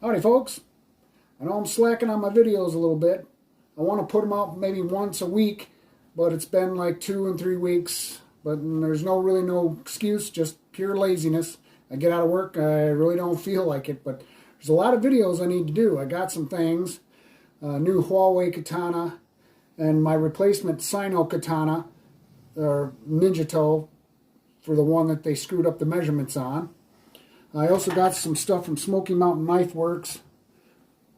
Howdy folks. I know I'm slacking on my videos a little bit. I want to put them out maybe once a week, but it's been like 2 and 3 weeks. But there's really no excuse, just pure laziness. I get out of work, I really don't feel like it, but there's a lot of videos I need to do. I got some things, new Huawei katana, and my replacement Sino katana, or Ninja Toe, for the one that they screwed up the measurements on. I also got some stuff from Smoky Mountain Knife Works.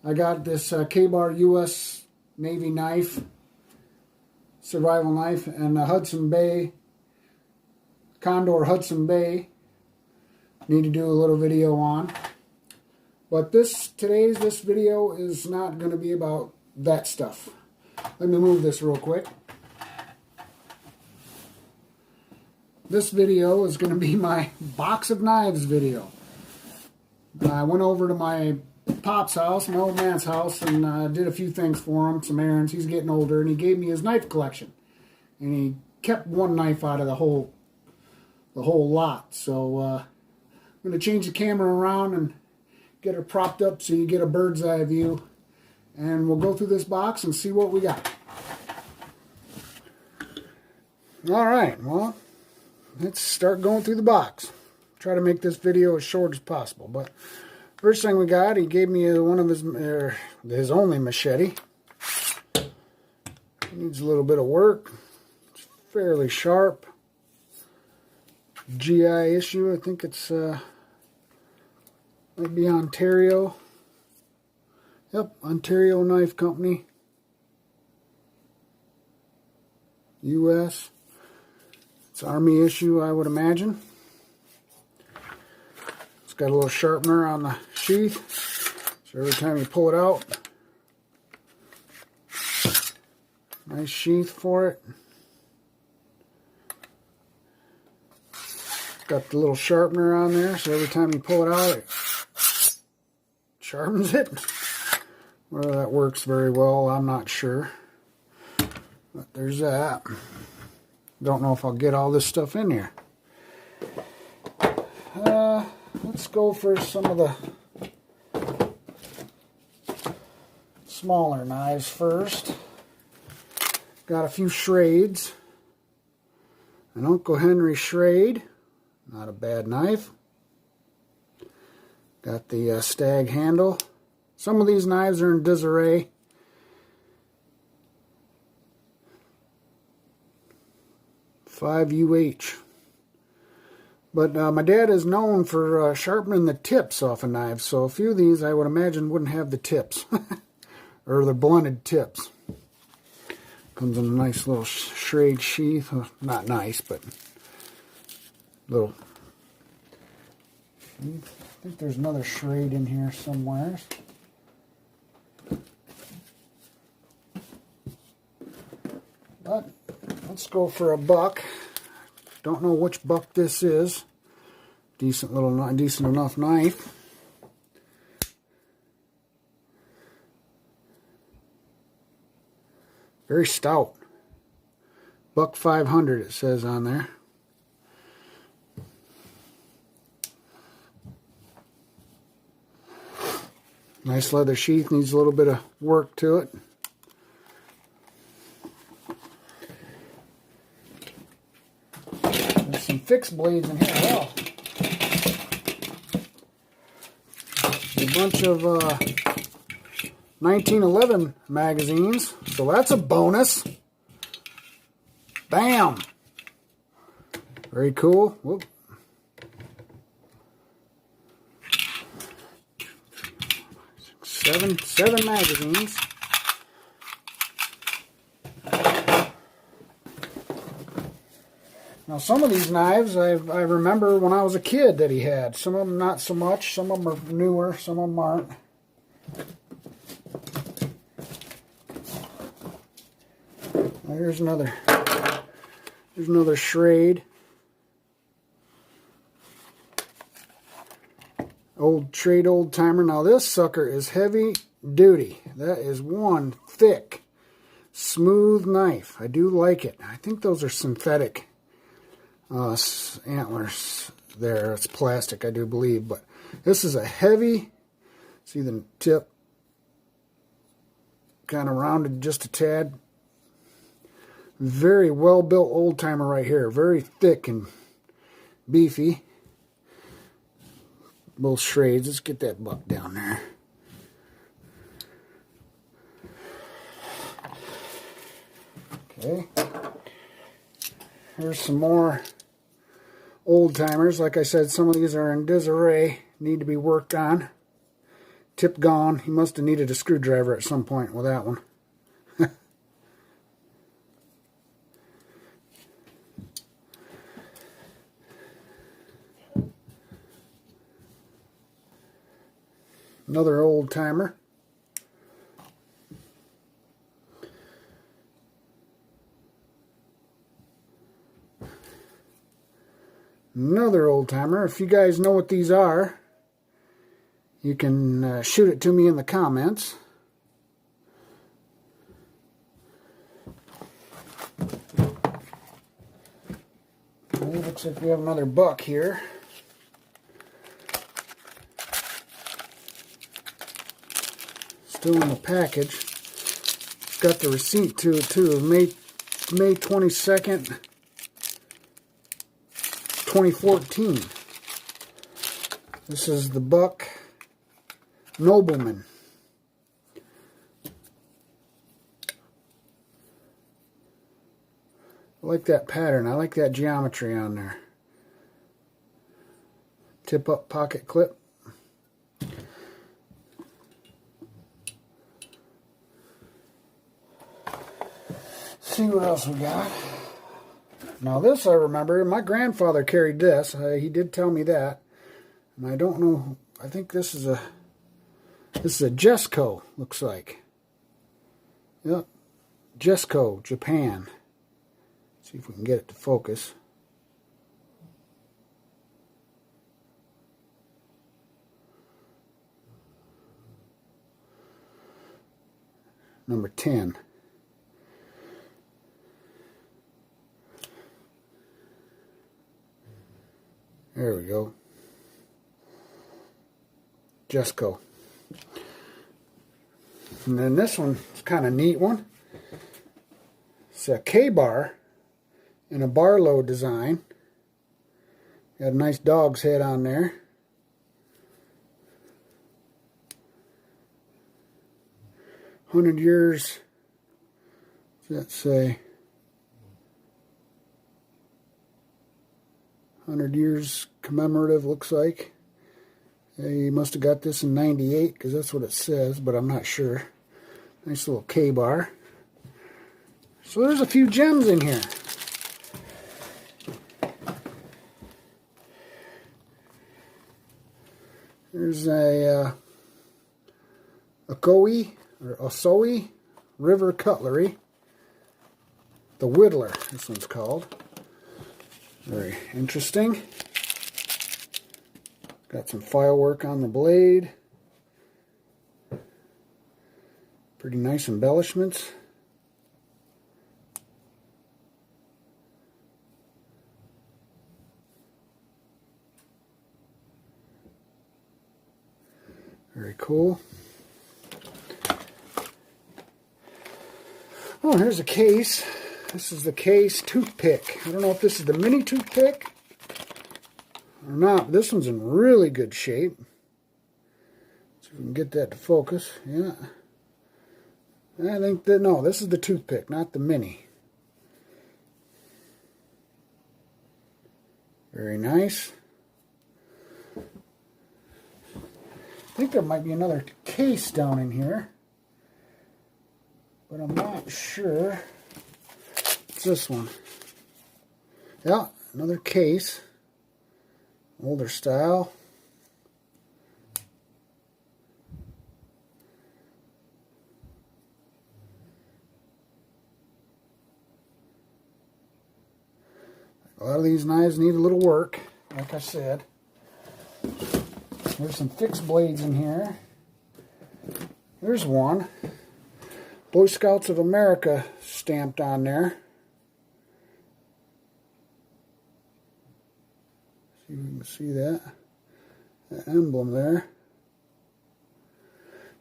I got this K-Bar US Navy knife, survival knife, and a Hudson Bay, Condor Hudson Bay. Need to do a little video on. But this video is not going to be about that stuff. Let me move this real quick. This video is going to be my box of knives video. I went over to my pop's house, my old man's house, and did a few things for him, some errands. He's getting older, and he gave me his knife collection. And he kept one knife out of the whole lot. So I'm going to change the camera around and get her propped up so you get a bird's eye view. And we'll go through this box and see what we got. Alright, well, let's start going through the box. Try to make this video as short as possible. But first thing we got, he gave me one of his only machete. It needs a little bit of work. It's fairly sharp. GI issue. I think it's might be Ontario. Yep, Ontario Knife Company. US. It's Army issue, I would imagine. It's got a little sharpener on the sheath, so every time you pull it out, nice sheath for it. It's got the little sharpener on there, so every time you pull it out, it sharpens it. Whether that works very well, I'm not sure. But there's that. Don't know if I'll get all this stuff in here. Let's go for some of the smaller knives first. Got a few Schrades. An Uncle Henry Schrade. Not a bad knife. Got the stag handle. Some of these knives are in disarray. .5 But my dad is known for sharpening the tips off of knives, so a few of these I would imagine wouldn't have the tips, or the blunted tips. Comes in a nice little Schrade sheath. Not nice, but little. I think there's another Schrade in here somewhere. But let's go for a buck. Don't know which buck this is. Decent enough knife. Very stout. Buck 500 it says on there. Nice leather sheath, needs a little bit of work to it. Some fixed blades in here as well. A bunch of 1911 magazines, so that's a bonus. Bam! Very cool. Whoop. Seven magazines. Now some of these knives I remember when I was a kid that he had. Some of them not so much. Some of them are newer. Some of them aren't. Now here's another Schrade. Schrade old timer. Now this sucker is heavy duty. That is one thick, smooth knife. I do like it. I think those are synthetic antlers there. It's plastic, I do believe, but this is a heavy, See the tip kind of rounded just a tad. Very well built old timer right here. Very thick and beefy. Both Schrades. Let's get that buck down there. Okay. Here's some more old timers. Like I said, some of these are in disarray. Need to be worked on. Tip gone. He must have needed a screwdriver at some point with that one. Another old timer. Another old timer. If you guys know what these are, you can shoot it to me in the comments. It looks like we have another buck here. Still in the package. It's got the receipt to it too. May 22nd, 2014. This is the buck Nobleman. I like that pattern. I like that geometry on there. Tip up pocket clip. See what else we got. Now this I remember. My grandfather carried this. He did tell me that. And I don't know. I think this is a Jesco. Looks like. Yep. Jesco, Japan. See if we can get it to focus. Number 10. There we go. Jesco. And then this one is kind of neat one. It's a K-bar in a Barlow design. Got a nice dog's head on there. "100 years," what's that say? 100 years commemorative, looks like. He must have got this in 98, because that's what it says, but I'm not sure. Nice little K-bar. So there's a few gems in here. There's a Ocoee, or Ocoee River Cutlery. The Whittler, this one's called. Very interesting. Got some file work on the blade. Pretty nice embellishments. Very cool. Oh, here's a case. This is the case toothpick. I don't know if this is the mini toothpick or not, but this one's in really good shape. So we can get that to focus. Yeah. I think that, no, this is the toothpick, not the mini. Very nice. I think there might be another case down in here, but I'm not sure. It's this one. Yeah, another case. Older style. A lot of these knives need a little work, like I said. There's some fixed blades in here. There's one. Boy Scouts of America stamped on there. See if you can see that. The emblem there.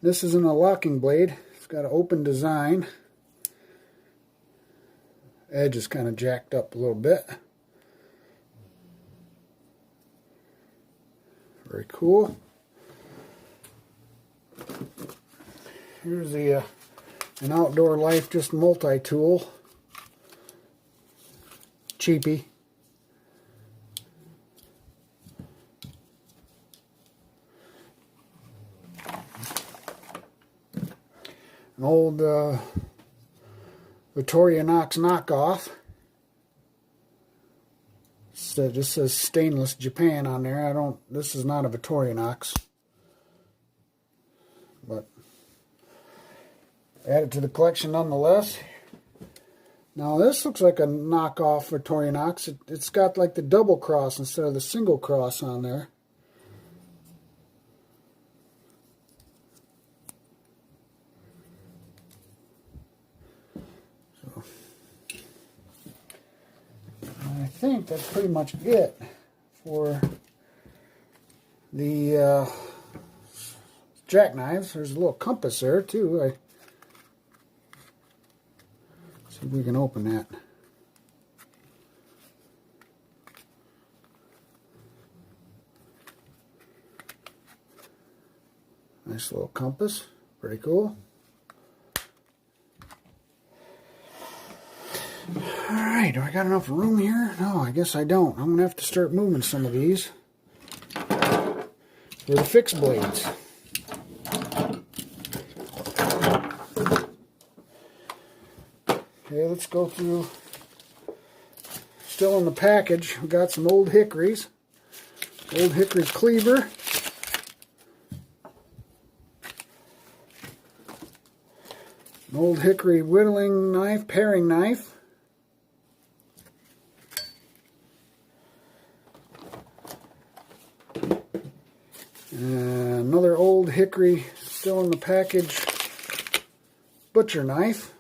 This isn't a locking blade. It's got an open design. Edge is kind of jacked up a little bit. Very cool. Here's the an Outdoor Life just multi-tool. Cheapy. An old Victorinox knockoff. So it just says stainless Japan on there. This is not a Victorinox. But add it to the collection nonetheless. Now this looks like a knockoff Victorinox. It's got like the double cross instead of the single cross on there. So I think that's pretty much it for the jackknives. There's a little compass there too. See if we can open that. Nice little compass. Pretty cool. Alright, do I got enough room here? No, I guess I don't. I'm going to have to start moving some of these for the fixed blades. Okay, let's go through. Still in the package, we got some old hickories. Old hickory cleaver. An old hickory whittling knife, paring knife. Another old hickory, still in the package, butcher knife.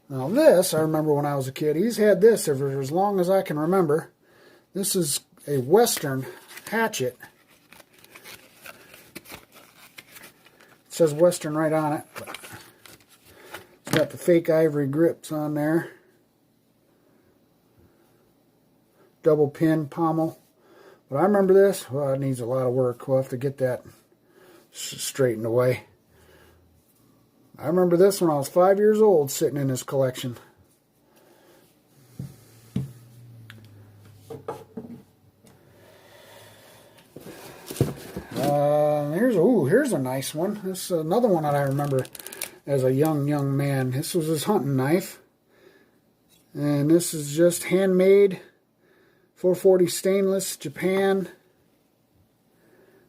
Now this, I remember when I was a kid, he's had this for as long as I can remember. This is a Western hatchet. It says Western right on it. But it's got the fake ivory grips on there. Double pin pommel. But I remember this. Well, it needs a lot of work. We'll have to get that straightened away. I remember this when I was 5 years old, sitting in this collection. Here's a nice one. This is another one that I remember as a young man. This was his hunting knife. And this is just handmade, 440 stainless, Japan.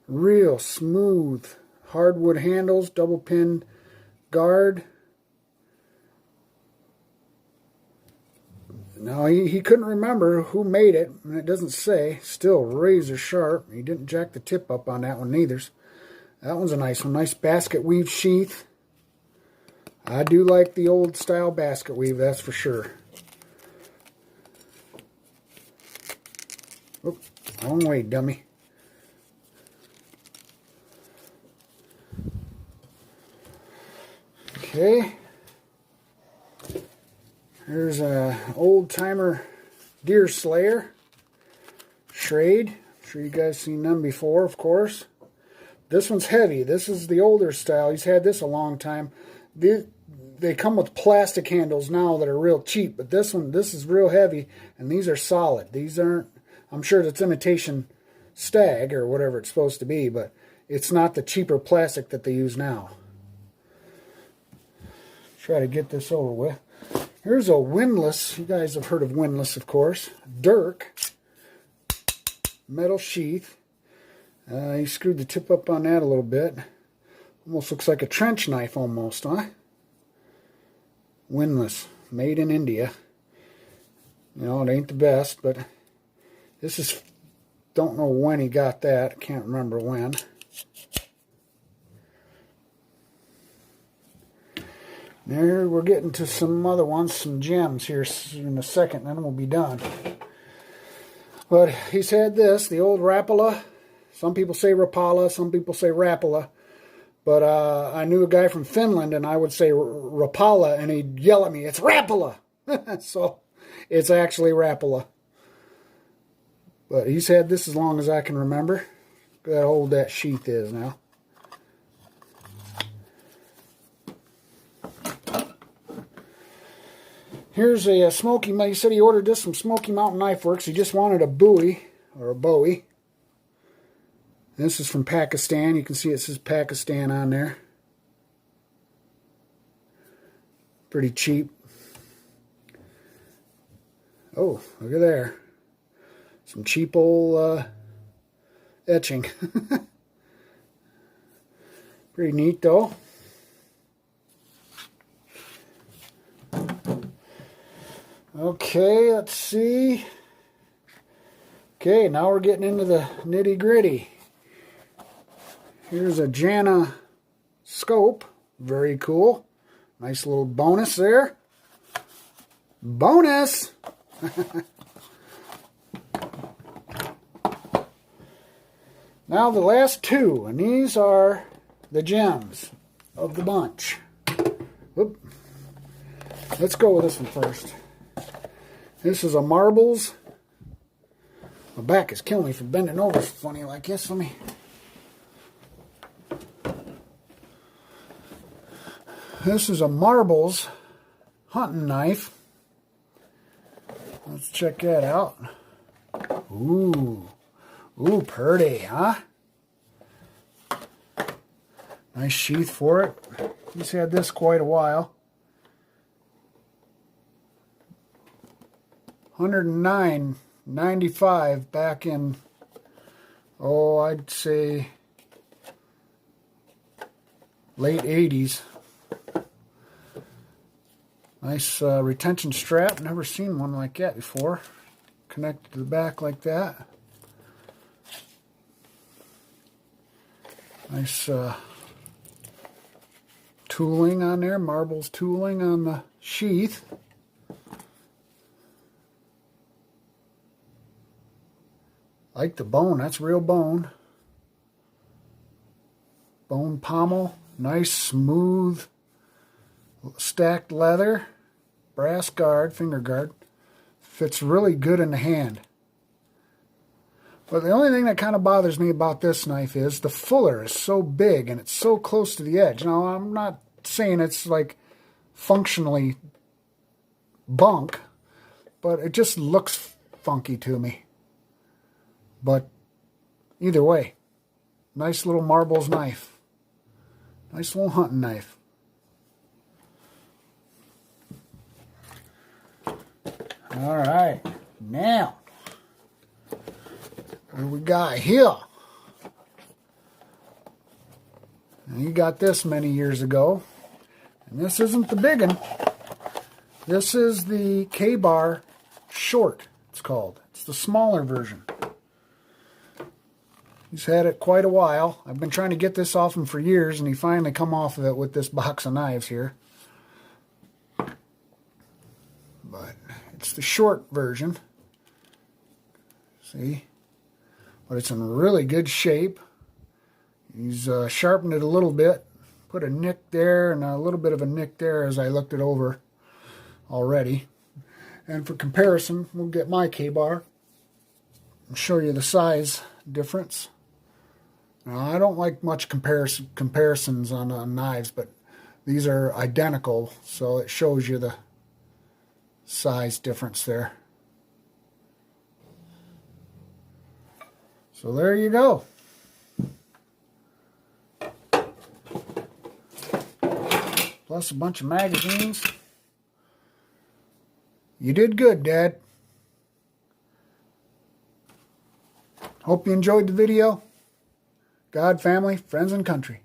Real smooth hardwood handles, double pin guard. Now he couldn't remember who made it, and it doesn't say. Still razor sharp. He didn't jack the tip up on that one neither. That one's a nice one. Nice basket weave sheath. I do like the old style basket weave, that's for sure. Oop, wrong way, dummy. Okay. Here's a old timer deer slayer. Schrade. I'm sure you guys seen them before, of course. This one's heavy. This is the older style. He's had this a long time. They come with plastic handles now that are real cheap, but this is real heavy, and these are solid. These aren't, I'm sure it's imitation stag or whatever it's supposed to be, but it's not the cheaper plastic that they use now. Try to get this over with. Here's a windlass. You guys have heard of windlass, of course. Dirk. Metal sheath. He screwed the tip up on that a little bit. Almost looks like a trench knife almost, huh? Windlass. Made in India. You know, it ain't the best, but this is... Don't know when he got that. Can't remember when. There, we're getting to some other ones, some gems here in a second, then we'll be done. But he's had this, the old Rapala. Some people say Rapala, some people say Rapala. But I knew a guy from Finland, and I would say Rapala, and he'd yell at me, "It's Rapala!" So it's actually Rapala. But he's had this as long as I can remember. Look how old that sheath is now. Here's a Smoky. He said he ordered this from Smoky Mountain Knife Works. He just wanted a Bowie, or a Bowie. This is from Pakistan. You can see it says Pakistan on there. Pretty cheap. Oh, look at there. Some cheap old etching. Pretty neat though. Okay, let's see. Okay, now we're getting into the nitty-gritty. Here's a Jana scope. Very cool. Nice little bonus there. Bonus! Now the last two, and these are the gems of the bunch. Whoop. Let's go with this one first. This is a Marbles. My back is killing me for bending over funny like this. Let me... This is a Marbles hunting knife. Let's check that out. Ooh. Ooh, pretty, huh? Nice sheath for it. He's had this quite a while. 109.95 back in, oh, I'd say late 80s. Nice retention strap. Never seen one like that before. Connected to the back like that. Nice tooling on there. Marbles tooling on the sheath. Like the bone. That's real bone. Bone pommel. Nice smooth stacked leather. Brass guard, finger guard. Fits really good in the hand. But the only thing that kind of bothers me about this knife is the fuller is so big and it's so close to the edge. Now, I'm not saying it's like functionally bunk, but it just looks funky to me. But either way, nice little Marbles knife. Nice little hunting knife. All right, now, what do we got here? And you got this many years ago, and this isn't the big one. This is the K-Bar Short, it's called. It's the smaller version. He's had it quite a while. I've been trying to get this off him for years, and he finally come off of it with this box of knives here. But it's the short version. See? But it's in really good shape. He's sharpened it a little bit. Put a nick there and a little bit of a nick there as I looked it over already. And for comparison, we'll get my K-Bar and show you the size difference. Now, I don't like much comparisons on knives, but these are identical, so it shows you the size difference there. So there you go. Plus a bunch of magazines. You did good, Dad. Hope you enjoyed the video. God, family, friends, and country.